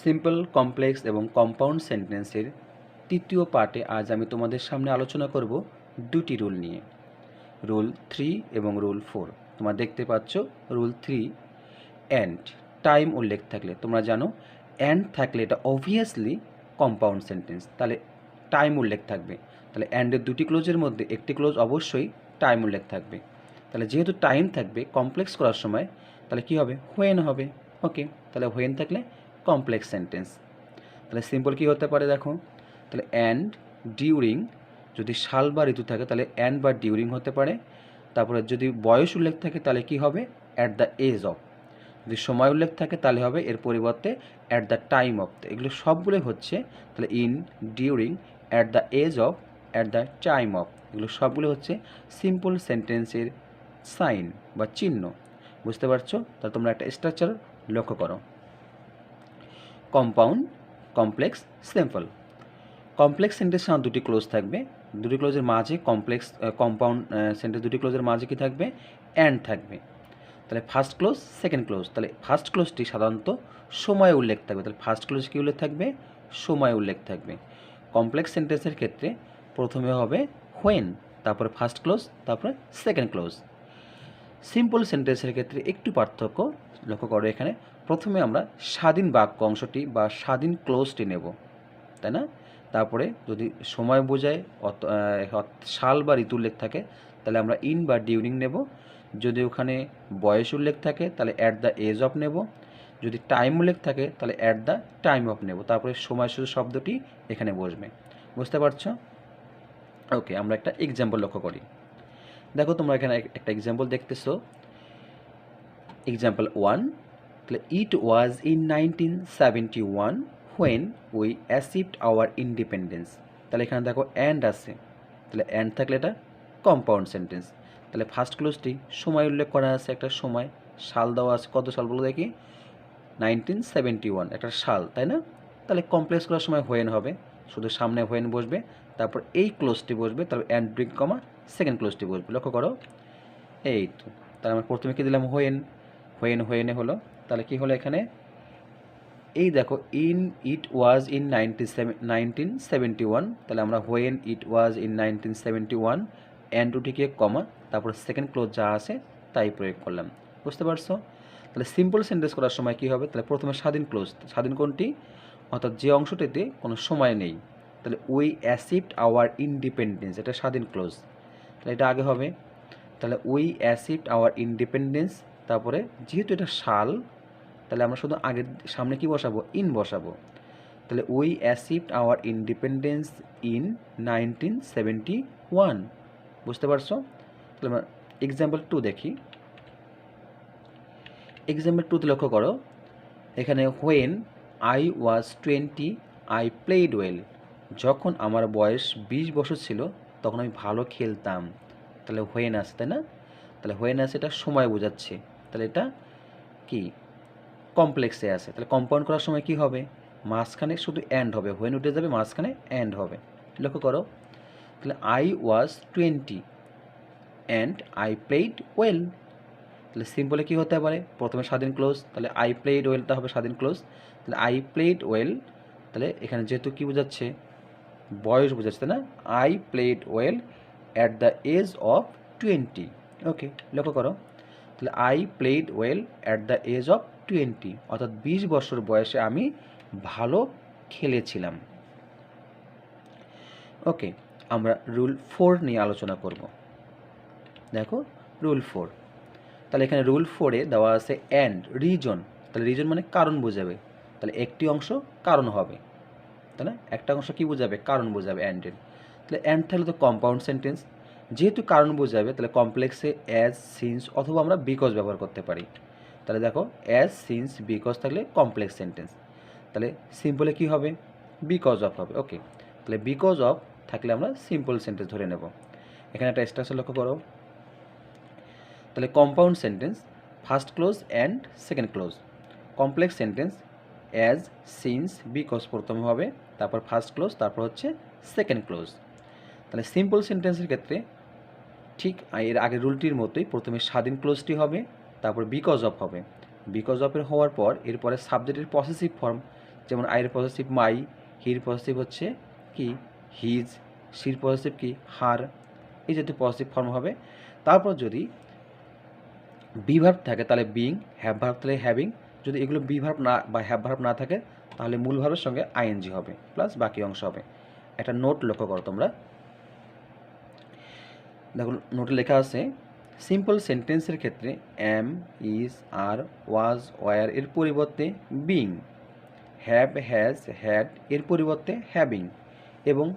Simple, complex এবং compound সেন্টেন্সের তৃতীয় পার্টে আজ আমি তোমাদের সামনে আলোচনা করব দুটি রুল নিয়ে, রুল 3 এবং রুল 4। তোমরা দেখতে পাচ্ছ রুল 3 অ্যান্ড টাইম উল্লেখ থাকলে, তোমরা জানো অ্যান্ড থাকলে এটা অবভিয়াসলি কম্পাউন্ড সেন্টেন্স, তাহলে টাইম উল্লেখ থাকবে। তাহলে অ্যান্ডের দুটি ক্লোজের মধ্যে একটি ক্লোজ অবশ্যই টাইম উল্লেখ থাকবে। তাহলে যেহেতু টাইম থাকবে কমপ্লেক্স করার সময়, তাহলে কী হবে? হোয়েন হবে। ওকে, তাহলে হোয়েন থাকলে কমপ্লেক্স সেন্টেন্স। তাহলে সিম্পল কী হতে পারে দেখো, তাহলে অ্যান্ড ডিউরিং, যদি সাল বা ঋতু থাকে তাহলে অ্যান্ড বা ডিউরিং হতে পারে। তারপরে যদি বয়স উল্লেখ থাকে তাহলে কি হবে? At the age of. যদি সময় উল্লেখ থাকে তাহলে হবে এর পরিবর্তে অ্যাট দ্য টাইম অফ। এগুলো সবগুলোই হচ্ছে তাহলে in, during, at the age of, at the time of, এগুলো সবগুলো হচ্ছে সিম্পল সেন্টেন্সের সাইন বা চিহ্ন। বুঝতে পারছো? তাহলে তোমরা একটা স্ট্রাকচার লক্ষ্য করো। Compound, complex, simple. Complex sentence আমার দুটি ক্লোজ থাকবে, দুটি ক্লোজের মাঝে কম্পাউন্ড সেন্টেন্স দুটি ক্লোজের মাঝে কি থাকবে? অ্যান্ড থাকবে। তাহলে ফার্স্ট ক্লোজ, সেকেন্ড ক্লোজ। তাহলে ফার্স্ট ক্লোজটি সাধারণত সময় উল্লেখ থাকবে, তাহলে ফার্স্ট ক্লোজ কী উল্লেখ থাকবে? সময় উল্লেখ থাকবে। কমপ্লেক্স সেন্টেন্সের ক্ষেত্রে প্রথমে হবে হোয়েন, তারপরে ফার্স্ট ক্লোজ, তারপরে সেকেন্ড ক্লোজ। সিম্পল সেন্টেন্সের ক্ষেত্রে একটু পার্থক্য লক্ষ্য করো। এখানে প্রথমে আমরা স্বাধীন বাক্য অংশটি বা স্বাধীন ক্লোজটি নেব, তাই না? তারপরে যদি সময় বোঝায় সাল বা ঋতু উল্লেখ থাকে তাহলে আমরা ইন বা ডিউরিং নেব। যদি ওখানে বয়স উল্লেখ থাকে তাহলে অ্যাট দ্য এজ অফ নেব। যদি টাইম উল্লেখ থাকে তাহলে অ্যাট দ্য টাইম অফ নেব। তারপরে সময় শুধু শব্দটি এখানে বসবে। বুঝতে পারছো? ওকে, আমরা একটা এক্সাম্পল লক্ষ্য করি। দেখো তোমরা এখানে একটা এক্সাম্পল দেখতেছো। এক্সাম্পল 1, তাহলে it was in 1971 when we achieved our independence. তাহলে এখানে দেখো অ্যান্ড আছে, তাহলে অ্যান্ড থাকলে এটা কম্পাউন্ড সেন্টেন্স। তাহলে ফার্স্ট ক্লোজটি সময় উল্লেখ করা আছে, একটা সময়, সাল দেওয়া আছে। কত সাল বলো দেখি? 1971, একটা সাল, তাই না? তাহলে কমপ্লেক্স করার সময় হোয়েন হবে, শুধু সামনে হোয়েন বসবে, তারপর এই ক্লোজটি বসবে, তারপর অ্যান্ড ব্রিক কমা সেকেন্ড ক্লোজটি বসবে। লক্ষ্য করো, এই তো। তাহলে আমরা প্রথমে কী দিলাম? হোয়েন। হোয়েনে হলো, তাহলে কি হলো এখানে? এই দেখো ইন ইট ওয়াজ ইন 1971, তাহলে আমরা when it was in 1971 and দুটিকে কমা, তারপর সেকেন্ড ক্লোজ যা আছে তাই প্রয়োগ করলাম। বুঝতে পারছো? তাহলে সিম্পল সেন্টেন্স করার সময় কী হবে? তাহলে প্রথমে স্বাধীন ক্লোজ, স্বাধীন কোনটি? অর্থাৎ যে অংশটিতে কোনো সময় নেই। তাহলে উই অ্যাচিভড আওয়ার ইন্ডিপেন্ডেন্স, এটা স্বাধীন ক্লোজ, তাহলে এটা আগে হবে। তাহলে উই অ্যাচিভড আওয়ার ইন্ডিপেন্ডেন্স, তারপরে যেহেতু এটা সাল তাহলে আমরা শুধু আগের সামনে কি বসাবো? ইন বসাবো। তাহলে we achieved our independence in 1971। বুঝতে পারছো? তাহলে আমরা এক্সাম্পল 2 দেখি। এক্সাম্পল 2তে লক্ষ্য করো, এখানে when I was 20 I played well. যখন আমার বয়স 20 বছর ছিল তখন আমি ভালো খেলতাম। তাহলে হোয়েন আছে, তাই না? তাহলে হোয়েন আছে, এটা সময় বোঝাচ্ছে। তাহলে এটা কি? কমপ্লেক্সে আছে। তাহলে কম্পাউন্ড করার সময় কি হবে? মাঝখানে শুধু অ্যান্ড হবে, হোয়েন উঠে যাবে, মাঝখানে অ্যান্ড হবে। লক্ষ্য করো, তাহলে I was 20 and I played well. তাহলে সিম্পলে কী হতে পারে? প্রথমে স্বাধীন ক্লোজ, তাহলে আই প্লেড ওয়েলটা হবে স্বাধীন ক্লোজ। তাহলে আই প্লেড ওয়েল, তাহলে এখানে যেহেতু কী বোঝাচ্ছে? বয়স বোঝাচ্ছে, তাই না? I played well at the age of 20। Okay, লক্ষ্য করো, তাহলে I played well at the age of 20, অর্থাৎ 20 বছর বয়সে আমি ভালো খেলেছিলাম। ওকে, আমরা রুল 4 নিয়ে আলোচনা করব। দেখো রুল 4, তাহলে এখানে রুল 4-এ দেওয়া আছে অ্যান্ড রিজন। তাহলে রিজন মানে কারণ বোঝাবে, তাহলে একটি অংশ কারণ হবে, তাই না? একটা অংশ কী বোঝাবে? কারণ বোঝাবে অ্যান্ডের। তাহলে অ্যান্ড থাকলে তো কম্পাউন্ড সেন্টেন্স, যেহেতু কারণ বোঝাবে তাহলে কমপ্লেক্সে অ্যাজ, সিন্স অথবা আমরা বিকজ ব্যবহার করতে পারি। তাহলে দেখো অ্যাজ, সিন্স, বিকজ থাকলে কমপ্লেক্স সেন্টেন্স। তাহলে সিম্পলে কী হবে? বিকজ অফ হবে। ওকে, তাহলে বিকজ অফ থাকলে আমরা সিম্পল সেন্টেন্স ধরে নেব। এখানে একটা স্ট্রাকচার লক্ষ্য করো। তাহলে compound sentence first close and second close. Complex sentence as, since, because প্রথমে হবে, তারপর ফার্স্ট ক্লোজ, তারপর হচ্ছে সেকেন্ড ক্লোজ। তাহলে সিম্পল সেন্টেন্সের ক্ষেত্রে ঠিক এর আগের রুলটির মতোই প্রথমে স্বাধীন ক্লোজটি হবে, তারপর বিকজ অফ হবে। বিকজ অফের হওয়ার পর এরপরে সাবজেক্টের পসেসিভ ফর্ম, যেমন আইয়ের পজিটিভ মাই, হির পজিটিভ হচ্ছে কি হিজ, সির পজিটিভ কি হার, এই জাতীয় পজিটিভ ফর্ম হবে। তারপর যদি বি ভার্ব থাকে তাহলে বিং, হ্যাভ ভার্ব তাহলে হ্যাভিং, যদি এগুলো বি ভার্ব না বা হ্যাভ ভার্ব না থাকে তাহলে মূল ভার্বের সঙ্গে আইএনজি হবে প্লাস বাকি অংশ হবে। একটা নোট লক্ষ্য করো তোমরা, দেখো নোটে লেখা আছে সিম্পল সেন্টেন্সের ক্ষেত্রে am, is, are, was, were এর পরিবর্তে বিং, হ্যাভ, হ্যাজ, হ্যাড এর পরিবর্তে হ্যাভিং, এবং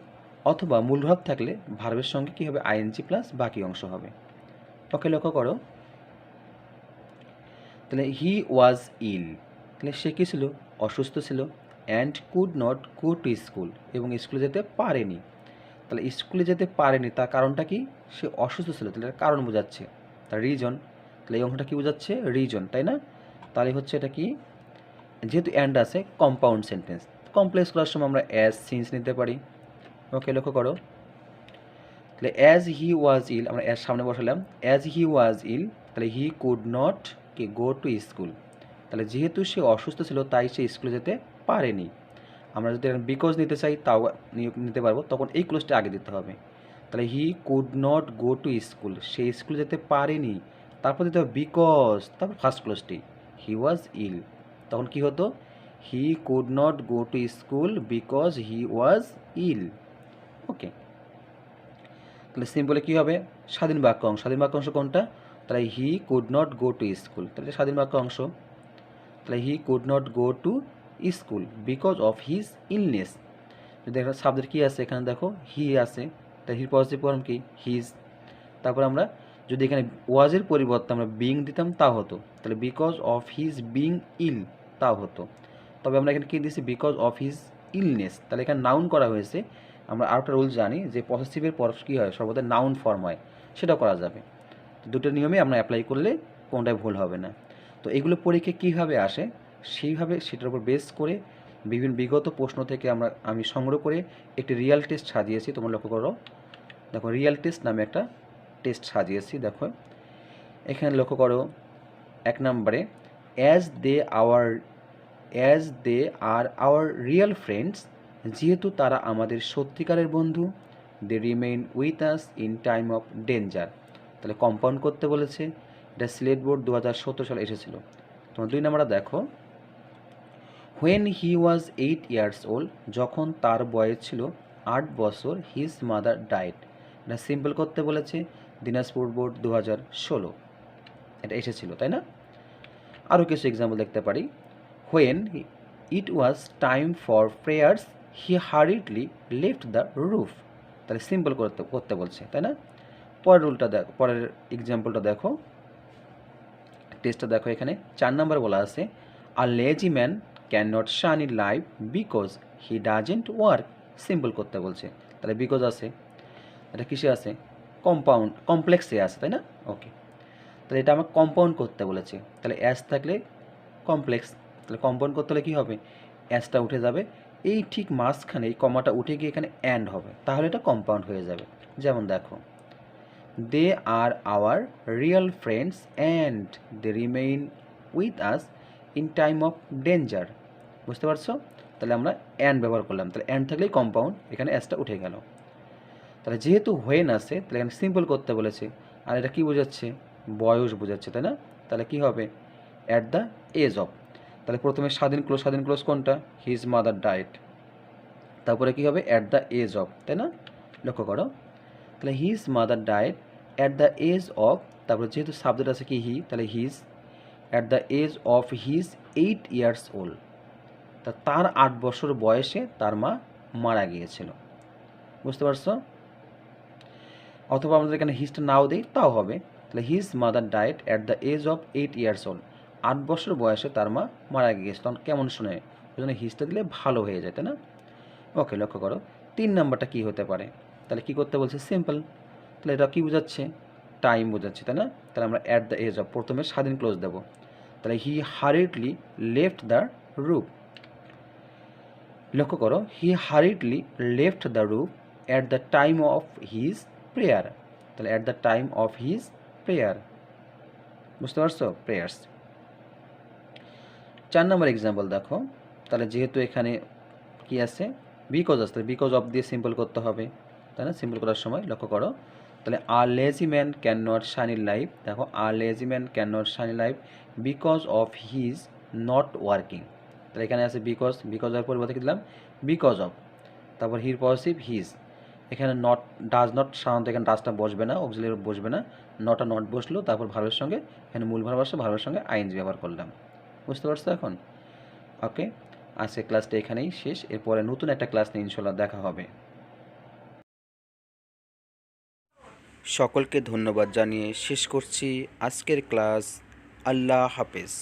অথবা মূল ভার্ব থাকলে ভার্বের সঙ্গে কী হবে আইএনজি প্লাস বাকি অংশ হবে। ওকে, লক্ষ্য করো তাহলে হি ওয়াজ ইল, তাহলে সে কী ছিল অসুস্থ ছিল, and could not go to school এবং স্কুলে যেতে পারেনি। তাহলে স্কুলে যেতে পারেনি তার কারণটা কি, সে অসুস্থ ছিল, তাহলে কারণ বোঝাচ্ছে, তার রিজন, তাহলে এই অংশটা কী বোঝাচ্ছে রিজন, তাই না? তাহলে হচ্ছে এটা কি, যেহেতু অ্যান্ড আছে কম্পাউন্ড সেন্টেন্স, কমপ্লেক্স করার সময় আমরা অ্যাজ সিন্স নিতে পারি। ওকে, লক্ষ্য করো তাহলে অ্যাজ হি ওয়াজ ইল, আমরা অ্যাজ সামনে বসালাম, অ্যাজ হি ওয়াজ ইল, তাহলে হি কুড নট কি গো টু স্কুল, তাহলে যেহেতু সে অসুস্থ ছিল তাই সে স্কুলে যেতে পারেনি। আমরা যদি বিকজ নিতে চাই তাও নিতে পারবো, তখন এই ক্লোজটা আগে দিতে হবে। তাহলে he could not go to school, সে স্কুলে যেতে পারেনি, তারপর দিতে হবে বিকজ, তারপর ফার্স্ট ক্লোজটি হি ওয়াজ ইল, তখন কি হতো he could not go to school because he was ill. Okay, তাহলে সিম্পলে কী হবে স্বাধীন বাক্য অংশ, স্বাধীন বাক্য অংশ কোনটা, তাহলে he could not go to school, তাহলে স্বাধীন বাক্য অংশ, তাহলে he could not go to school because of his illness. যদি একটা সাবজেক্ট কী আছে এখানে দেখো হি আছে, তাহলে হির পজিটিভ ফর্ম কি হিজ, তারপর আমরা যদি এখানে ওয়াজের পরিবর্তে আমরা বিং দিতাম তাও হতো, তাহলে because of his being ill তাও হতো। তবে আমরা এখানে কী দিয়েছি বিকজ অফ হিজ ইলনেস, তাহলে এখানে নাউন করা হয়েছে। আমরা আরেকটা রুল জানি যে পসেসিভের পর কী হয় সর্বদা নাউন ফর্ম হয়, সেটাও করা যাবে। দুটো নিয়মে আমরা অ্যাপ্লাই করলে কোনটাই ভুল হবে না। তো এগুলো পরীক্ষায় কীভাবে আসে সেইভাবে সেটার উপর বেস করে বিভিন্ন বিগত প্রশ্ন থেকে আমি সংগ্রহ করে একটি রিয়াল টেস্ট সাজিয়েছি। তোমরা লক্ষ্য করো, দেখো রিয়াল টেস্ট নামে একটা টেস্ট সাজিয়েছি। দেখো এখানে লক্ষ্য করো 1 নম্বরে as they are our real friends, যেহেতু তারা আমাদের সত্যিকারের বন্ধু, they remain with us in time of danger, তাহলে কম্পাউন্ড করতে বলেছে। এটা সিলেট বোর্ড 2017 সালে এসেছিল। তোমরা 2 নম্বরটা দেখো when he was 8 years old, যখন তার বয়স ছিল 8 বছর, হিজ মাদার ডাইড, এটা সিম্পল করতে বলেছে। দিনাজপুর বোর্ড 2016 এটা এসেছিল, তাই না? আরও কিছু এক্সাম্পল দেখতে পারি। When it was time for prayers he hardly left the roof, তাহলে সিম্পল করতে বলছে, তাই না? পরের রুলটা দেখো, পরের এক্সাম্পলটা দেখো, টেস্টটা দেখো। এখানে 4 নম্বর বলা আছে a lazy man can not shine in life because he doesn't work, simple করতে বলছে, তাহলে বিকজ আছে, এটা কিসে আছে কমপ্লেক্সে আছে, তাই না? ওকে, তাহলে এটা আমার কম্পাউন্ড করতে বলেছে, তাহলে অ্যাস থাকলে কমপ্লেক্স, তাহলে কম্পাউন্ড করতে হলে কী হবে অ্যাসটা উঠে যাবে, এই ঠিক মাঝখানে এই কমাটা উঠে গিয়ে এখানে অ্যান্ড হবে, তাহলে এটা কম্পাউন্ড হয়ে যাবে। যেমন দেখো they are our real friends and they remain with us in time of danger, বুঝতে পারছো? তাহলে আমরা অ্যান্ড ব্যবহার করলাম, তাহলে অ্যান্ড থাকলেই কম্পাউন্ড, এখানে অ্যাসটা উঠে গেল। তাহলে যেহেতু হোয়েন আছে তাহলে এখানে সিম্পল করতে বলেছে, আর এটা কী বোঝাচ্ছে বয়স বোঝাচ্ছে, তাই না? তাহলে কী হবে অ্যাট দ্য এজ অফ, তাহলে প্রথমে স্বাধীন ক্লোজ কোনটা হিজ মাদার ডায়েট, তারপরে কী হবে অ্যাট দ্য এজ অফ, তাই না? লক্ষ্য করো তাহলে his mother died at the age of, তারপরে যেহেতু সাবজেক্ট আছে কি হি, তাহলে his at the age of his 8 years old, তা তার 8 বছর বয়সে তার মা মারা গিয়েছিল, বুঝতে পারছো? অথবা আমরা এখানে হিজটা নাও দিই তাও হবে, তাহলে his mother died at the age of 8 years old, 8 বছর বয়সে তার মা মারা গিয়েছে, তখন কেমন শোনে, ওই জন্য হিজটা দিলে ভালো হয়ে যায়, তাই না? ওকে, লক্ষ্য করো 3 নাম্বারটা কী হতে পারে, তাহলে কী করতে বলছে সিম্পল, তাহলে এটা কী বোঝাচ্ছে টাইম বোঝাচ্ছে, তাই না? তাহলে আমরা অ্যাট দ্য এজ অফ প্রথমে স্বাধীন ক্লোজ দেবো, তাহলে he hardly left the roof, লক্ষ্য করো he hardly left the roof at the time of his prayer, তাহলে at the time of his prayer, বুঝতে পারছো প্রেয়ার্স। 4 নম্বর এক্সাম্পল দেখো তাহলে যেহেতু এখানে কি আছে বিকজ আসতে বিকজ অফ দিয়ে সিম্পল করতে হবে, তাই না? সিম্পল করার সময় লক্ষ্য করো, তাহলে a lazy man can not shine in life, দেখো a lazy man can not shine in life because of his not working. তাহলে এখানে আছে বিকজ, বিকজের পরিবর্তে কি দিলাম বিকজ অফ, তারপর হির পজিটিভ হিজ, এখানে নট ডাজ নট, সাধারণত এখানে ডাজটা বসবে না, অক্সিলারি বসবে না, নটা নট বসলো, তারপর ভার্বের সঙ্গে এখানে মূল ভার্ব আসছে, ভার্বের সঙ্গে আইএনজি ব্যবহার করলাম। বুঝতে পারছো এখন? ওকে, আজকে ক্লাসটা এখানেই শেষ, এরপরে নতুন একটা ক্লাস নিয়ে ইনশাল্লাহ দেখা হবে। সকলকে ধন্যবাদ জানিয়ে শেষ করছি আজকের ক্লাস। আল্লাহ হাফেজ।